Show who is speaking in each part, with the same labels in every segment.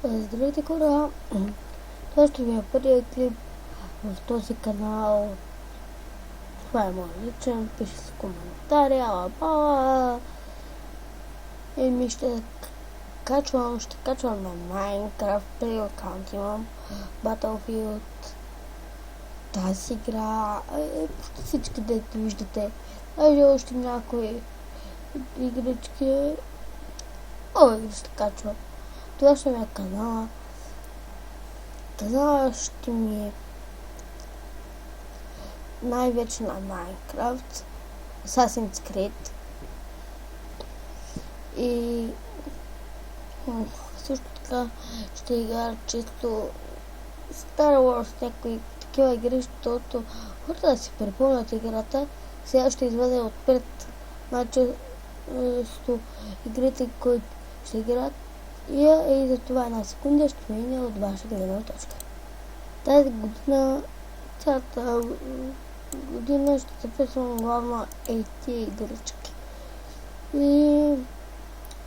Speaker 1: Здравейте хора! Това ще ви е първият клип в този канал. Това е мой личен, пише с коментари, ала ще качвам на Майнкрафт, Play аккаунт имам, Battlefield, тази игра, почти всички дето виждате, още някои игрички. Игри ще качвам. Това ще ми е канала. Канала ще ми е най-вече на Minecraft, Assassin's Creed и също така ще играя често Star Wars, някои такива игри, защото хората да си припомнят играта. Сега ще извадя отпред често игрите, които ще играят. И за това една секунда ще мине от ваша гледна точка. Тази година, цялата година ще записвам главно тези игрички.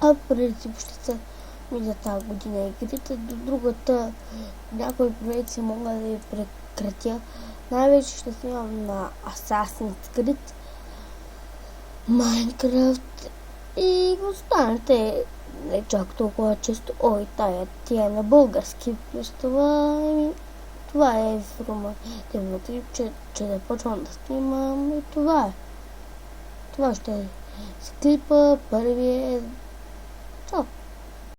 Speaker 1: А принцип ще са за тази година игрите. До другата някои проекти мога да ви прекратя. Най-вече ще снимам на Assassin's Creed, Minecraft и останалите не чак толкова често. Тя е на български. Плюс това е информативно клип, че да почвам да снимам и това е. Това ще е с клипа, първият. Чао!